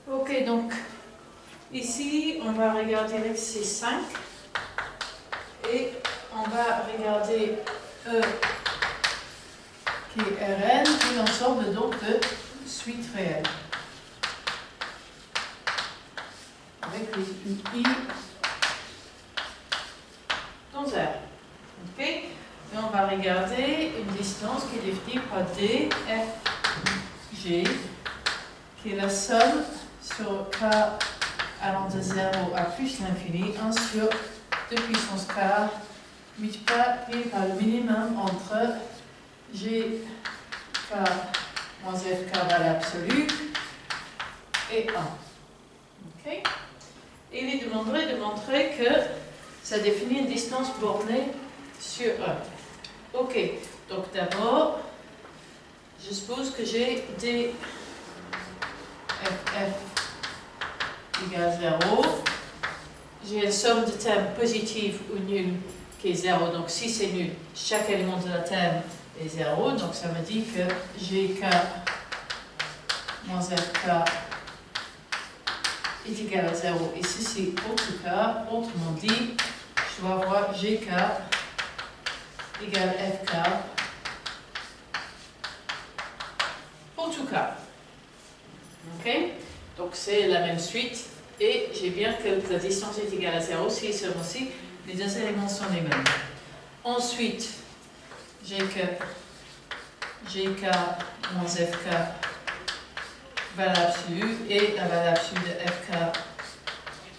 Ok, donc ici on va regarder l'exercice 5 et on va regarder E qui est Rn, qui est l'ensemble donc de suites réelles. Avec les UI dans R. Ok? Et on va regarder une distance qui est définie par D, F, G, qui est la somme sur K allant de 0 à plus l'infini, 1 sur 2 puissance K, multiplié par le minimum entre G, K moins F, K valeur absolue et 1. Okay. Et il est demandé de montrer que ça définit une distance bornée sur 1. Ok, donc d'abord, je suppose que j'ai D FF égale 0. J'ai une somme de termes positifs ou nuls qui est 0. Donc si c'est nul, chaque élément de la terme est 0. Donc ça me dit que GK moins FK est égal à 0. Et ceci pour tout cas, autrement dit, je dois avoir GK égale FK pour tout cas. Ok? Donc c'est la même suite. Et j'ai bien que la distance est égale à 0 si et seulement si les deux éléments sont les mêmes. Ensuite, j'ai que GK moins FK valeur absolue et la valeur absolue de FK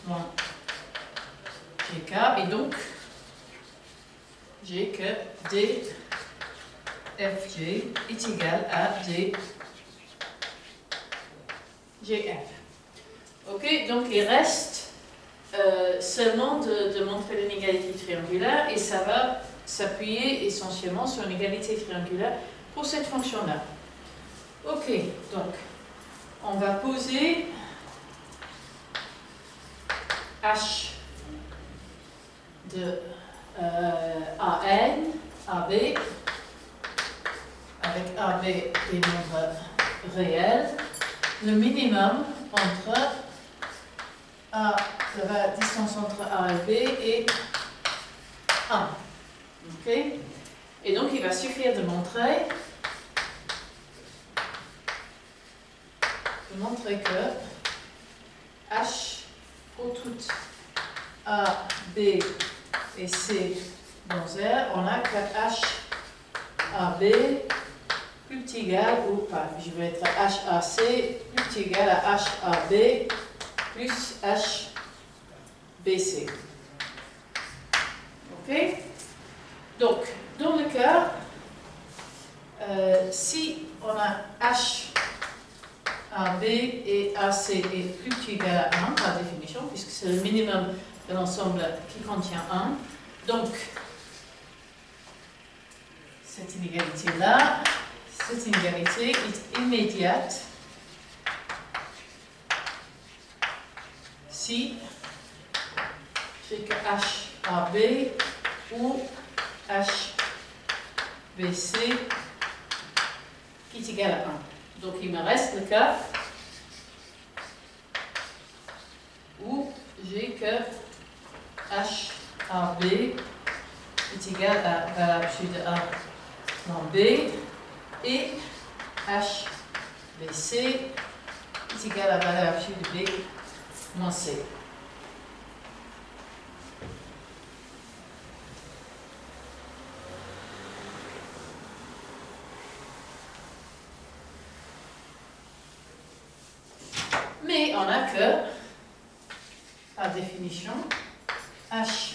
moins GK. Et donc, j'ai que D FG est égal à D GF. Ok, donc il reste seulement de montrer l'inégalité triangulaire et ça va s'appuyer essentiellement sur une égalité triangulaire pour cette fonction-là. Ok, donc on va poser H de AN, AB, avec AB des nombres réels, le minimum entre la distance entre A et B est 1. Ok? Et donc il va suffire de montrer que H pour toutes A, B et C dans R, on a que H AB plus petit égal, ou pas, je vais mettre HAC plus petit égal à HAB plus HBC. Ok? Donc, dans le cas, si on a HAB et AC est plus petit égal à 1 par définition, puisque c'est le minimum de l'ensemble qui contient 1, donc cette inégalité-là, cette inégalité est immédiate si j'ai que HAB ou HBC qui est égal à 1. Donc il me reste le cas où j'ai que HAB est égal à valeur absolue de A moins B et HBC est égal à valeur absolue de B moins C. Mais on a que, par définition, HAC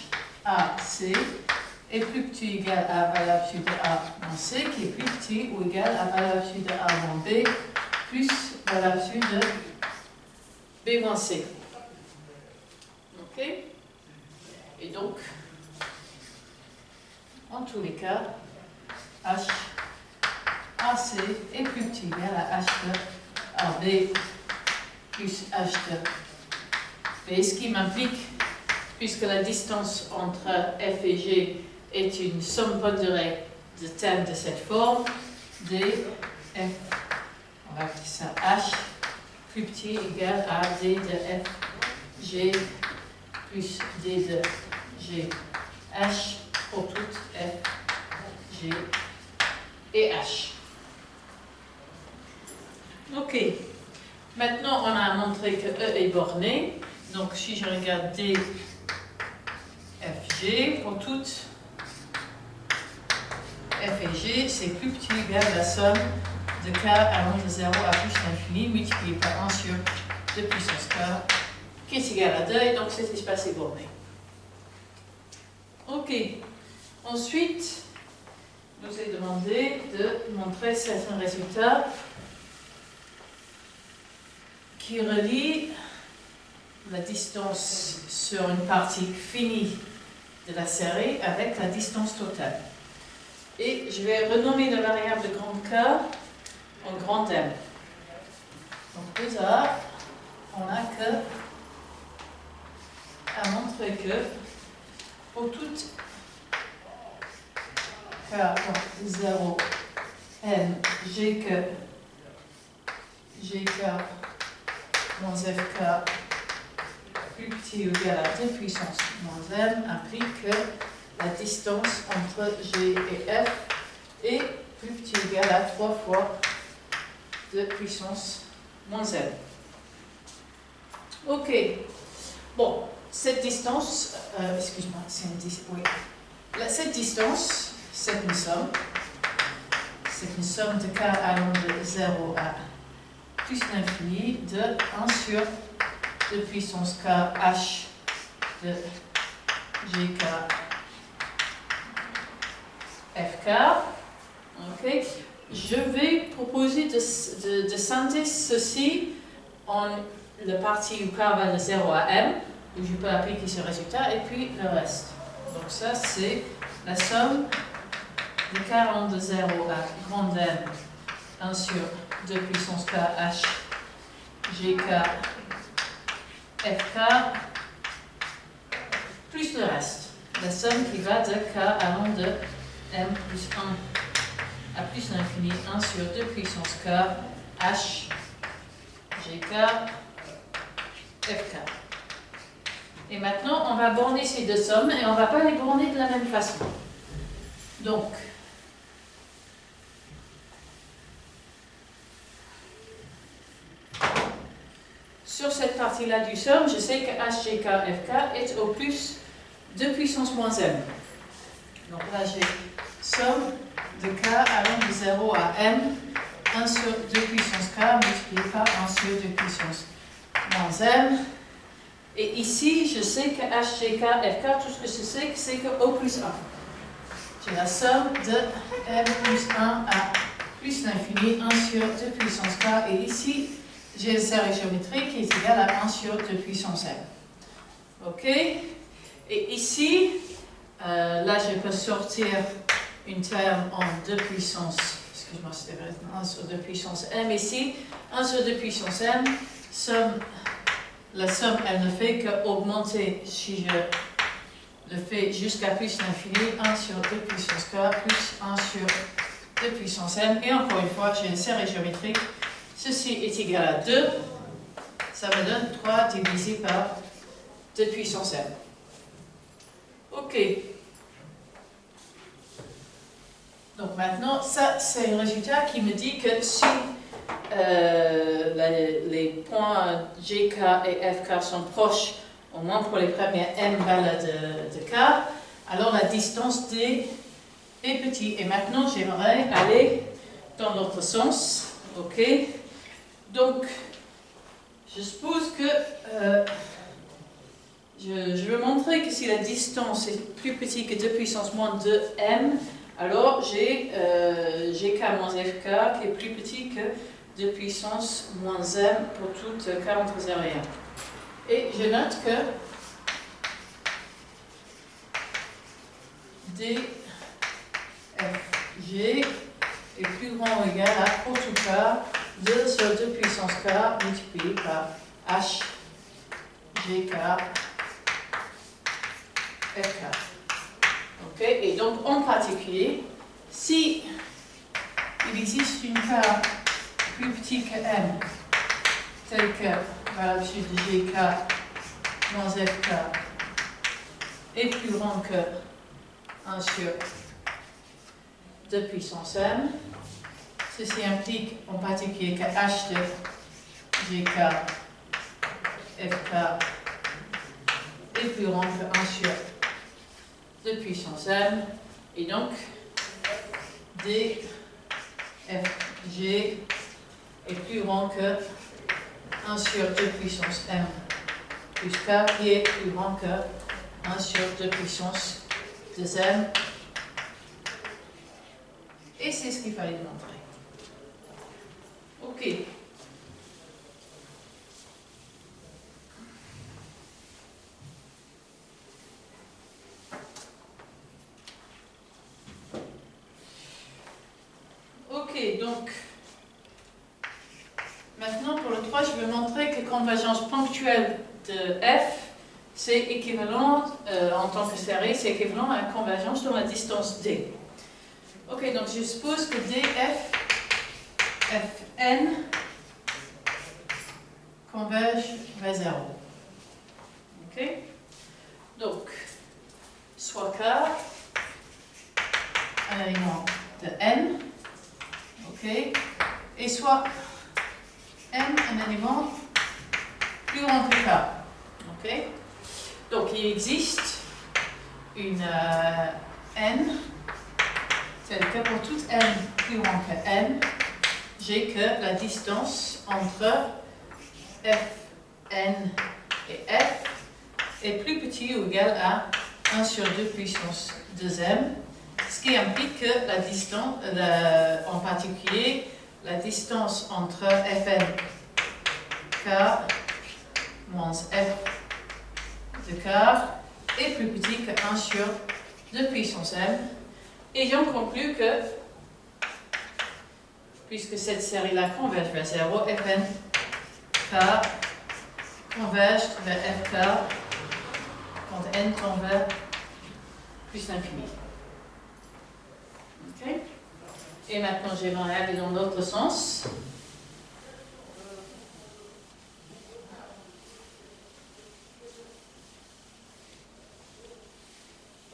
est plus petit ou égal à valeur absolue de A moins C, qui est plus petit ou égal à valeur absolue de A moins B, plus valeur absolue de B moins C. Ok? Et donc, en tous les cas, HAC est plus petit ou égal à H de AB plus H de B, ce qui m'implique, puisque la distance entre F et G est une somme pondérée de termes de cette forme, D, F, on va appeler ça H, plus petit égal à d de f g plus d de g h pour toutes f, g et h. Ok. Maintenant, on a montré que E est borné. Donc, si je regarde D, F, G, pour toutes F et G, c'est plus petit ou égal à la somme de K allant de 0 à plus l'infini multiplié par 1 sur 2 puissance K, qui est égal à 2, et donc cet espace est borné. Ok. Ensuite, nous est demandé de montrer certains résultats qui relie la distance sur une partie finie de la série avec la distance totale. Et je vais renommer la variable grand K en grand M. Donc déjà, on n'a que à montrer que pour toute K 0 M GK moins FK plus petit ou égal à 2 puissance moins M implique que la distance entre G et F est plus petit ou égal à 3 fois 2 puissance moins M. Ok. Bon, cette distance, excuse-moi, c'est une distance, oui. Cette distance, c'est une somme. C'est une somme de K allant de 0 à plus l'infini de 1 sur 2 puissance K H de GK FK. Ok. Je vais proposer de scinder ceci en la partie où K va de 0 à M, où je peux appliquer ce résultat, et puis le reste. Donc ça, c'est la somme de K allant de 0 à grand M, 1 sur 2 puissance K H GK FK plus le reste. La somme qui va de K allant de M plus 1 à plus l'infini 1 sur 2 puissance K H GK FK. Et maintenant, on va borner ces deux sommes et on ne va pas les borner de la même façon. Donc, sur cette partie-là du somme, je sais que HGK-FK est au plus 2 puissance moins M. Donc là, j'ai somme de K allant de 0 à M, 1 sur 2 puissance K multiplié par 1 sur 2 puissance moins M. Et ici, je sais que HGK-FK, tout ce que je sais, c'est que O plus 1. J'ai la somme de M plus 1 à plus l'infini, 1 sur 2 puissance K. Et ici, j'ai une série géométrique qui est égale à 1 sur 2 puissance M. Ok? Et ici, là, je peux sortir une terme en 2 puissance, excuse-moi, c'était 1 sur 2 puissance M ici, 1 sur 2 puissance M, la somme, elle ne fait qu'augmenter si je le fais jusqu'à plus l'infini, 1 sur 2 puissance K plus 1 sur 2 puissance M. Et encore une fois, j'ai une série géométrique. Ceci est égal à 2. Ça me donne 3 divisé par 2 puissance M. Ok. Donc maintenant, ça c'est un résultat qui me dit que si les points GK et FK sont proches, au moins pour les premières M valeurs de K, alors la distance D est petite. Et maintenant, j'aimerais aller dans l'autre sens. Ok. Donc, je suppose que je veux montrer que si la distance est plus petite que 2 puissance moins 2M, alors j'ai GK moins FK qui est plus petit que 2 puissance moins M pour toute K entre 0 et 1. Et je note que D, F, G est plus grand ou égal à, pour tout K, 2 sur 2 puissance K multiplié par H, GK, FK. Ok, et donc en particulier, si il existe une K plus petite que M, tel que valable absolue de gk moins fk est plus grand que 1 sur 2 puissance m. Ceci implique en particulier que h de gk fk est plus grand que 1 sur 2 puissance m. Et donc, dfg est plus grand que 1 sur 2 puissance m plus k, qui est plus grand que 1 sur 2 puissance 2m. Et c'est ce qu'il fallait montrer. Ok. Ok, donc, maintenant pour le 3, je vais montrer que convergence ponctuelle de f, c'est équivalent, en tant que série, c'est équivalent à une convergence dans la distance d. Ok, donc je suppose que df, fn, converge vers 0. Ok, donc, soit k, un élément de n, ok, et soit n, un élément plus grand que k. Ok, donc il existe une n, telle que pour toute n plus grand que n, j'ai que la distance entre f, n et f est plus petit ou égal à 1 sur 2 puissance 2m, ce qui implique que la distance, en particulier, la distance entre fn k moins f de quart est plus petit que 1 sur 2 puissance m. Et j'en conclus que, puisque cette série-là converge vers 0, fn k converge vers fk quand n tend vers plus l'infini. Ok? Et maintenant, j'aimerais aller dans l'autre sens.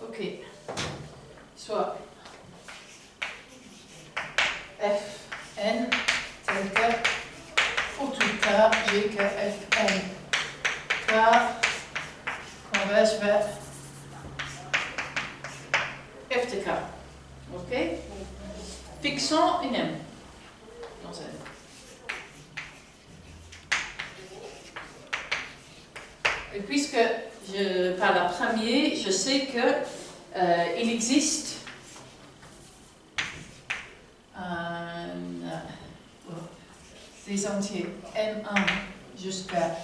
Ok. Soit fn tel que pour tout k, j'ai que fn k converge vers f de k. Ok? Fixons une m dans n. Et puisque je parle à premier, je sais que il existe des entiers n1 jusqu'à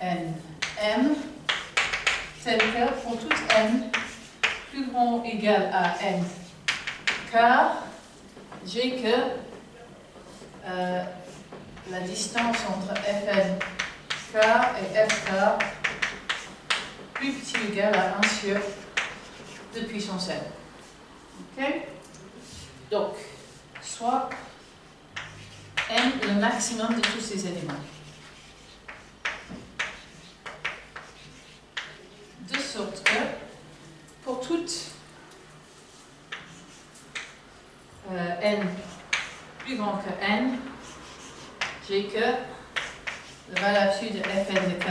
nm, tel que pour toute n plus grand ou égal à n, car j'ai que la distance entre fn k et fk plus petit ou égal à 1 sur 2 puissance n. Ok? Donc, soit n le maximum de tous ces éléments. De sorte que, pour toute n plus grand que n, j'ai que la valeur absolue de fn de k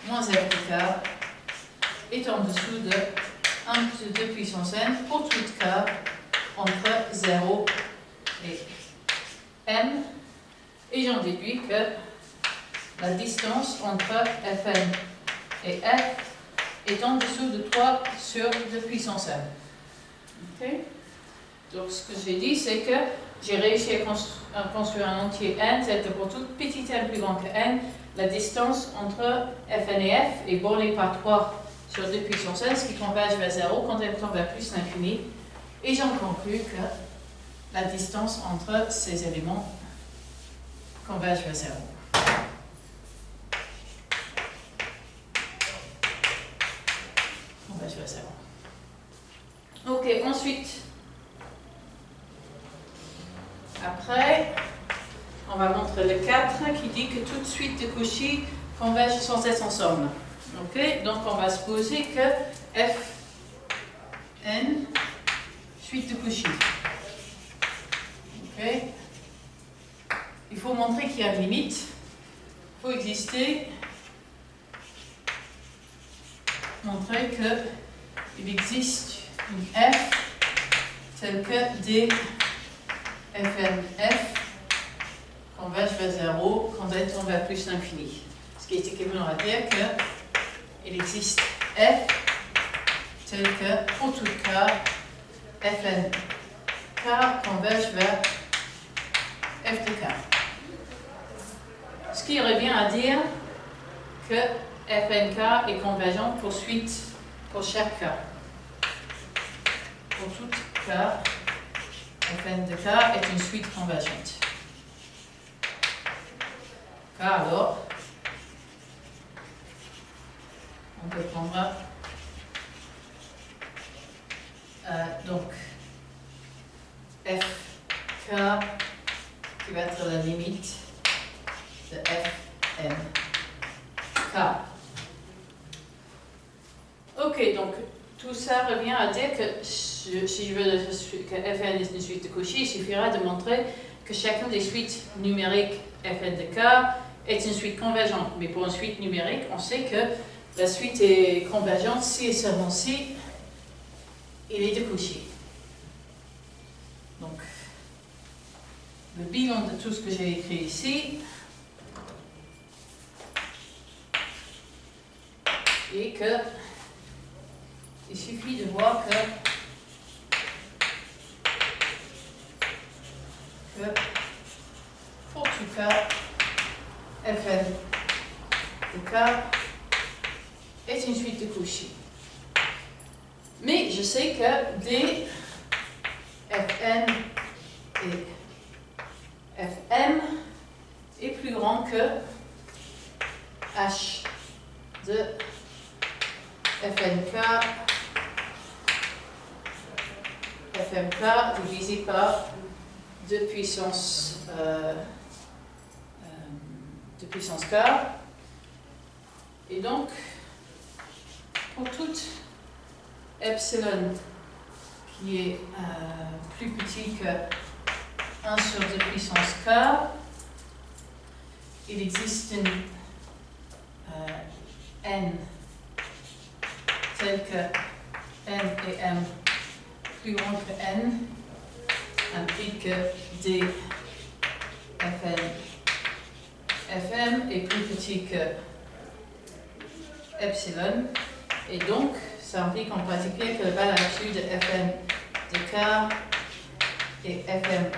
moins f de k est en dessous de 1 plus 2 puissance n pour toute k entre 0 et m, et j'en déduis que la distance entre fn et f est en dessous de 3 sur 2 puissance m. Okay? Donc ce que j'ai dit, c'est que j'ai réussi à construire un entier n tel que pour toute petite n plus grand que n, la distance entre fn et f est bornée par 3 sur 2 puissance n, ce qui converge vers 0 quand elle tend vers plus l'infini. Et j'en conclus que la distance entre ces éléments converge vers 0. Converge vers 0. Ok, ensuite, après, on va montrer le 4 qui dit que toute suite de Cauchy converge sans être ensemble. Ok, donc on va supposer que Fn, suite de Cauchy. Ok, il faut montrer qu'il y a une limite. Il faut montrer qu'il existe une f telle que d Fnf converge vers 0 quand elle tend vers plus l'infini. Ce qui est équivalent à dire qu'il existe f tel que, pour tout cas, Fn k converge vers f de k. Ce qui revient à dire que Fnk est convergent pour chaque k. Pour tout k, Fn de k est une suite convergente. K alors, on peut prendre donc Fk qui va être la limite de Fn k. Ok, donc tout ça revient à dire que si je veux que Fn est une suite de Cauchy, il suffira de montrer que chacune des suites numériques Fn de k est une suite convergente. Mais pour une suite numérique, on sait que la suite est convergente si et seulement si il est de Cauchy. Donc, le bilan de tout ce que j'ai écrit ici est que il suffit de voir que pour tout cas, Fn de k est une suite de Cauchy. Mais je sais que d Fn et Fm est plus grand que h de Fnk Fmk divisé par 2 puissance k. Et donc, pour toute epsilon qui est plus petit que 1 sur 2 puissance k, il existe une n telle que n et m plus grand que n implique que d Fm est plus petit que epsilon, et donc ça implique en particulier que le valeur absolue de Fn de k et Fm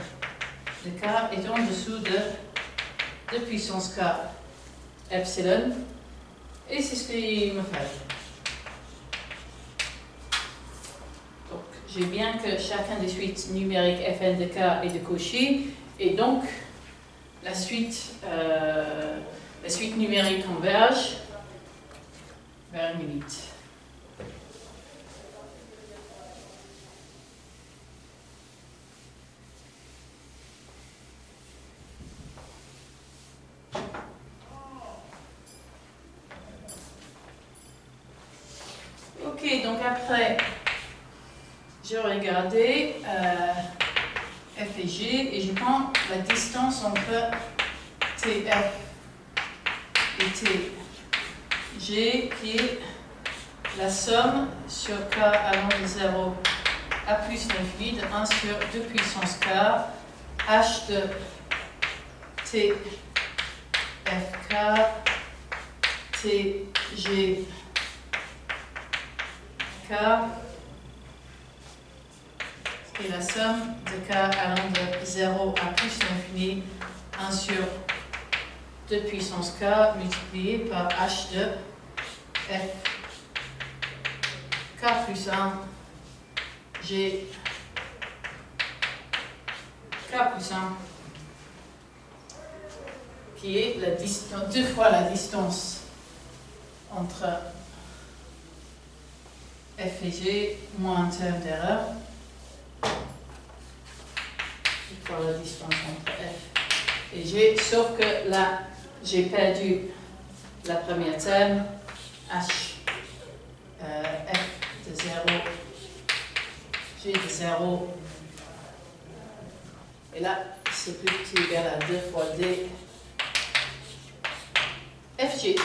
de k est en dessous de 2 puissance k epsilon, et c'est ce qu'il me fallait. Donc j'ai bien que chacun des suites numériques Fn de k est de Cauchy, et donc la suite numérique converge vers une limite. Ok, donc après, j'ai regardé F et G et je prends la distance entre TF et TG qui est la somme sur K allant de 0 à plus l'infini de 1 sur 2 puissance K H de TFK TGK et la somme de K allant de 0 à plus l'infini 1 sur 2 puissance K multiplié par H de F K plus 1 G K plus 1 qui est la distance, 2 fois la distance entre F et G moins un terme d'erreur. 2 fois la distance entre F Et G, sauf que là, j'ai perdu la première terme, H, F de 0, G de 0. Et là, c'est plus petit égal à 2 fois D, FG.